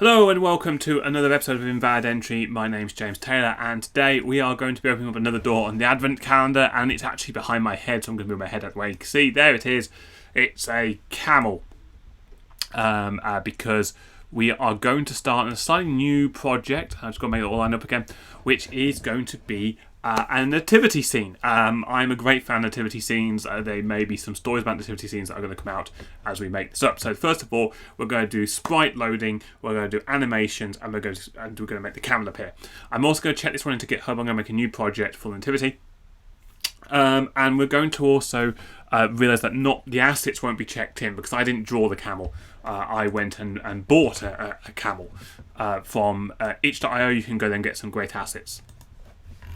Hello and welcome to another episode of Invalid Entry. My name's James Taylor and today we are going to be opening up another door on the Advent calendar, and it's actually behind my head, so I'm going to move my head out of the way. You can see, there it is. It's a camel because we are going to start a slightly new project. I'm just going to make it all line up again, which is going to be a nativity scene. I'm a great fan of nativity scenes. There may be some stories about nativity scenes that are going to come out as we make this up. So first of all, we're going to do sprite loading, we're going to do animations, and we're going to make the camel appear. I'm also going to check this one into GitHub. I'm going to make a new project for nativity. And we're going to also realise that not the assets won't be checked in because I didn't draw the camel. I went and bought a camel from itch.io. You can go there and get some great assets.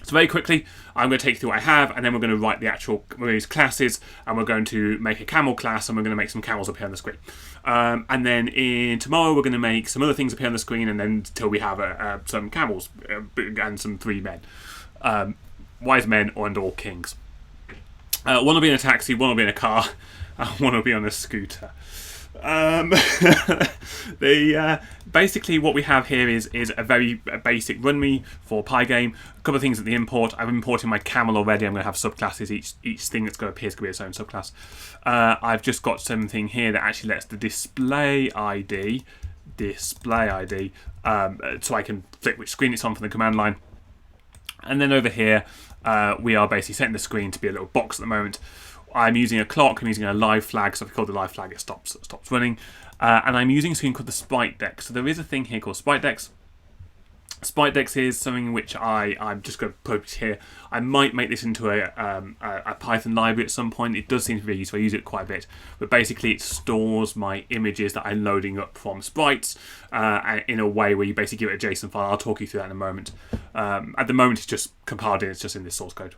So very quickly, I'm going to take you through what I have, and then we're going to write the actual classes, and we're going to make a camel class, and we're going to make some camels appear on the screen. And then tomorrow, we're going to make some other things appear on the screen, and then until we have some camels and some free men. Wise men and all kings. One will be in a taxi, one will be in a car, and one will be on a scooter. Basically what we have here is a very basic runme for Pygame. A couple of things at the import. I've imported my camel already. I'm going to have subclasses. Each thing that's going to appear is going to be its own subclass. I've just got something here that actually lets the display ID, so I can flick which screen it's on from the command line. And then over here, we are basically setting the screen to be a little box at the moment. I'm using a clock, I'm using a live flag, so if I call the live flag, it stops running. And I'm using a screen called the Spritedex. So there is a thing here called Spritedex. Spritedex is something which I'm just going to put here. I might make this into a Python library at some point. It does seem to be used, so I use it quite a bit. But basically it stores my images that I'm loading up from sprites in a way where you basically give it a JSON file. I'll talk you through that in a moment. At the moment it's just compiled in, it's just in this source code.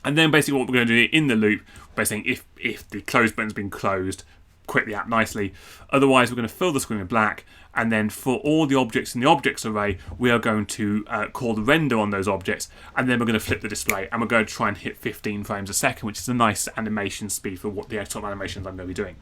And then basically what we're going to do in the loop, by saying if the close button's been closed, quit the app nicely. Otherwise, we're going to fill the screen with black. And then for all the objects in the objects array, we are going to call the render on those objects. And then we're going to flip the display. And we're going to try and hit 15 frames a second, which is a nice animation speed for what the actual animations I'm going to be doing.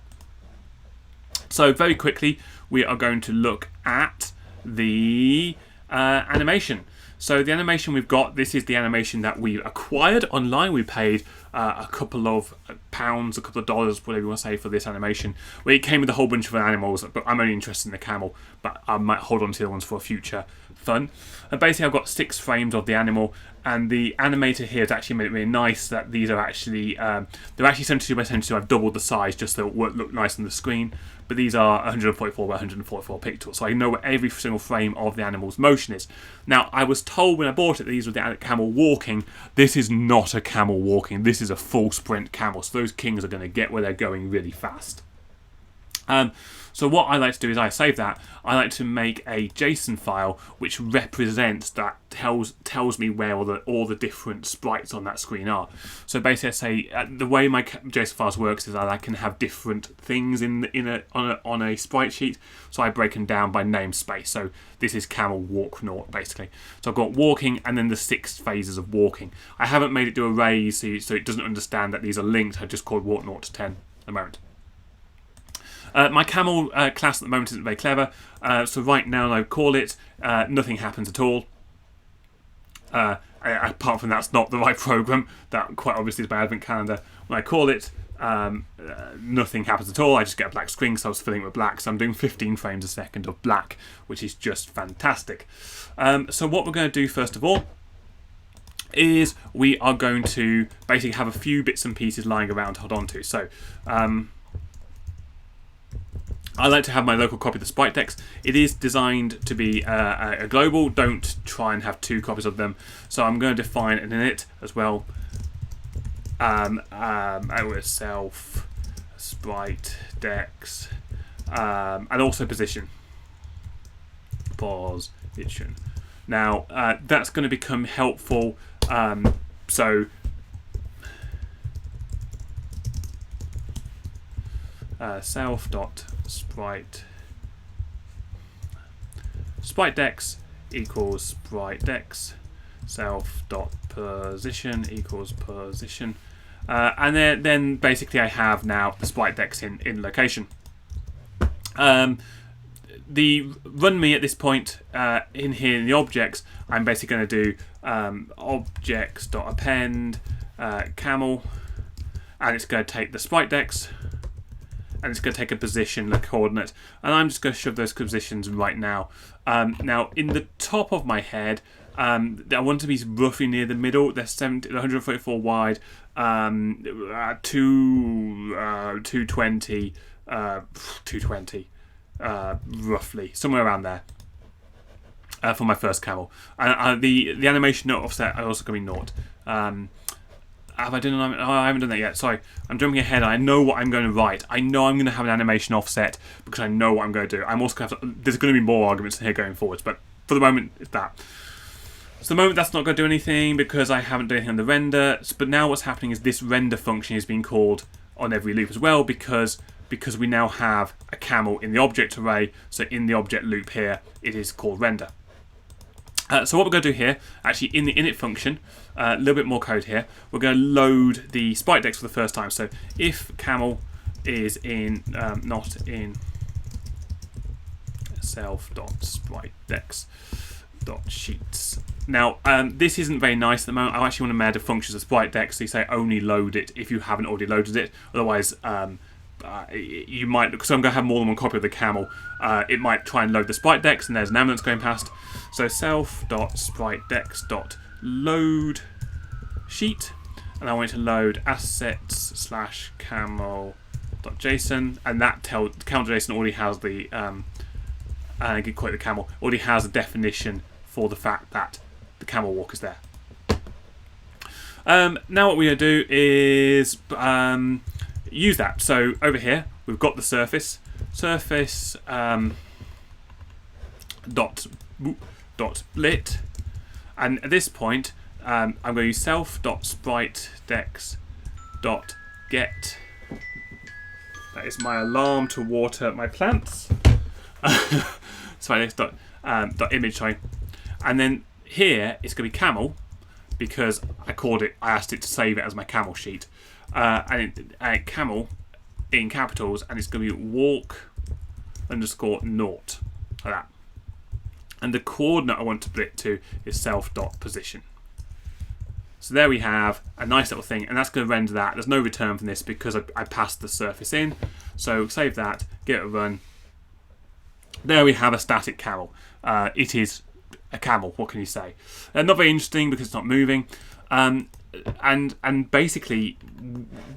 So very quickly, we are going to look at the animation. So the animation we've got, this is the animation that we acquired online. We paid a couple of pounds, a couple of dollars, whatever you want to say, for this animation. Well, it came with a whole bunch of animals, but I'm only interested in the camel, but I might hold on to the other ones for future fun. And basically I've got 6 frames of the animal, and the animator here has actually made it really nice that these are actually, they're actually 72 by 72. I've doubled the size just so it would look nice on the screen. But these are 144 by 144 pixels, so I know what every single frame of the animal's motion is. Now, I was told when I bought it that these were the camel walking. This is not a camel walking. This is a full sprint camel, so those kings are going to get where they're going really fast. So what I like to do is I save that. I like to make a JSON file which represents that, tells me where all the different sprites on that screen are. So basically, I say the way my JSON files works is that I can have different things on a sprite sheet. So I break them down by namespace. So this is camel walk naught basically. So I've got walking and then the 6 phases of walking. I haven't made it do arrays so it doesn't understand that these are linked. I just called walk naught to 10 at the moment. My camel class at the moment isn't very clever, so right now when I call it, nothing happens at all. Apart from that's not the right program, that quite obviously is my advent calendar. When I call it, nothing happens at all. I just get a black screen, so I was filling it with black, so I'm doing 15 frames a second of black, which is just fantastic. So what we're going to do first of all is we are going to basically have a few bits and pieces lying around to hold on to. So I like to have my local copy of the Spritedex. It is designed to be a global. Don't try and have 2 copies of them. So I'm going to define an init as well. Self Spritedex and also position. Position. Now that's going to become helpful. Spritedex equals Spritedex, self.position equals position, and then basically I have now the Spritedex in location. the run me at this point in here in the objects, I'm basically going to do objects.append camel, and it's going to take the spritedex, and it's going to take a position, a coordinate, and I'm just going to shove those positions right now. Now, in the top of my head, I want to be roughly near the middle. They're 144 wide, 220, 220, roughly, somewhere around there. For my first camel. And the animation offset are also going to be 0. Have I done? I haven't done that yet. Sorry, I'm jumping ahead. I know what I'm going to write. I know I'm going to have an animation offset because I know what I'm going to do. I'm also going to have to, there's going to be more arguments here going forwards, but for the moment, it's that. So the moment that's not going to do anything because I haven't done anything on the render. But now what's happening is this render function is being called on every loop as well because we now have a camel in the object array. So in the object loop here, it is called render. So what we're going to do here, actually in the init function, a little bit more code here, we're going to load the spritedex for the first time. So if camel is in not in self.spritedex.sheets. Now this isn't very nice at the moment. I actually want to add a function as spritedex, so you say only load it if you haven't already loaded it. Otherwise, you might, because I'm going to have more than one copy of the camel, it might try and load the spritedex, and there's an ambulance going past. So self.spritedex.load sheet, and I want it to load assets/camel.json, and that camel.json already has the I could quote the camel, already has a definition for the fact that the camel walk is there. Now what we're going to do is use that. So over here we've got the surface dot lit, and at this point I'm going to use self.spritedex.get. That is my alarm to water my plants. Image, sorry. And then here it's going to be camel because I asked it to save it as my camel sheet. And camel in capitals, and it's going to be walk _0, like that. And the coordinate I want to split to is self.position. So there we have a nice little thing, and that's going to render that. There's no return from this because I passed the surface in. So save that, give it a run. There we have a static camel. It is a camel, what can you say? Not very interesting because it's not moving. And basically,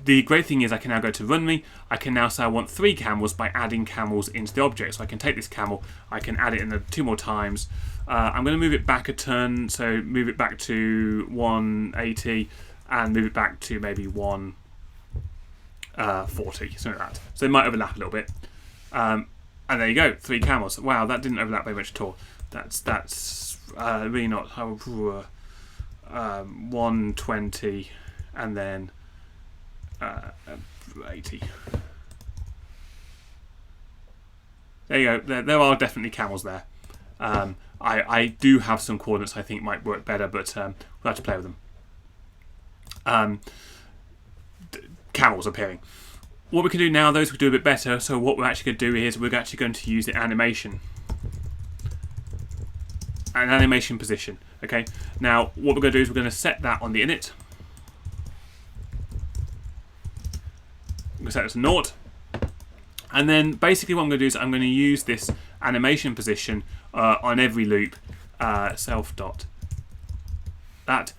the great thing is I can now go to run me. I can now say I want 3 camels by adding camels into the object. So I can take this camel, I can add it in 2 more times. I'm going to move it back a turn, so move it back to 180 and move it back to maybe 140, something like that. So it might overlap a little bit. And there you go, 3 camels. Wow, that didn't overlap very much at all. That's really not how. 120 and then 80. There you go. There are definitely camels there. I do have some coordinates I think might work better, but we'll have to play with them. Camels appearing. What we can do now, those we do a bit better. So what we're actually going to do is we're actually going to use the animation. An animation position. Okay. Now what we're going to do is we're going to set that on the init. I'm going to set it to 0. And then basically what I'm going to do is I'm going to use this animation position on every loop. Self dot that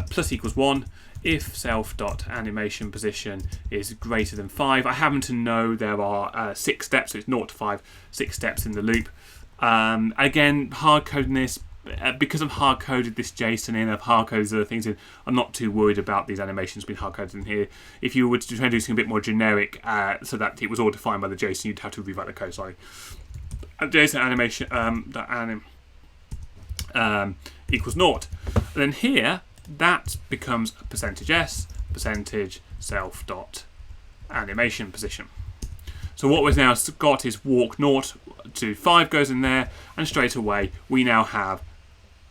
plus equals 1 if self dot animation position is greater than 5. I happen to know there are 6 steps, so it's 0 to 5, 6 steps in the loop. Again, hard coding this, because I've hard coded this JSON in, I've hard coded other things in, I'm not too worried about these animations being hard coded in here. If you were to try to do something a bit more generic, so that it was all defined by the JSON, you'd have to rewrite the code, sorry. JSON animation equals 0. And then here, that becomes %s, %self dot animation position. So what we've now got is walk 0 to 5 goes in there, and straight away we now have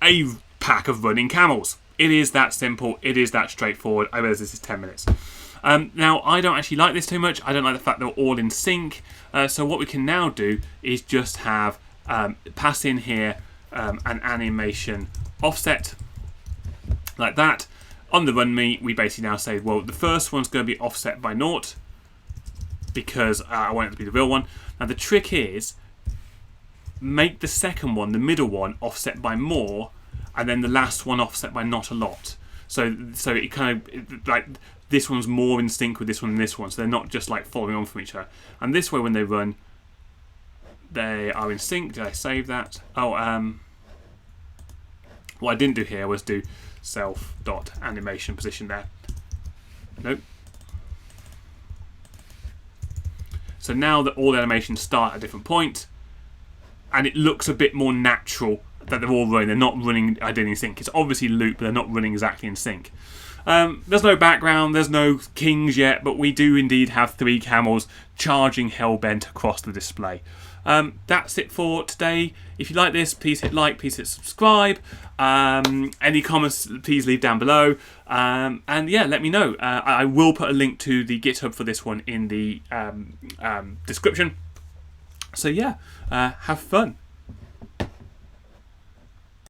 a pack of running camels. It is that simple, it is that straightforward. I realize this is 10 minutes. Now I don't actually like this too much. I don't like the fact they're all in sync. So what we can now do is just have pass in here an animation offset like that. On the run me, we basically now say, well, the first one's going to be offset by 0 because I want it to be the real one. Now the trick is, make the second one, the middle one, offset by more, and then the last one offset by not a lot. So it kind of, like, this one's more in sync with this one and this one, so they're not just like following on from each other. And this way, when they run, they are in sync. Did I save that? Oh, what I didn't do here was do self.animation position there. Nope. So now that all the animations start at a different point, and it looks a bit more natural that they're all running. They're not running ideally in sync. It's obviously loop, but they're not running exactly in sync. There's no background, there's no kings yet, but we do indeed have 3 camels charging hellbent across the display. That's it for today. If you like this, please hit like, please hit subscribe. Any comments, please leave down below. And yeah, let me know. I will put a link to the GitHub for this one in the description. So yeah, have fun.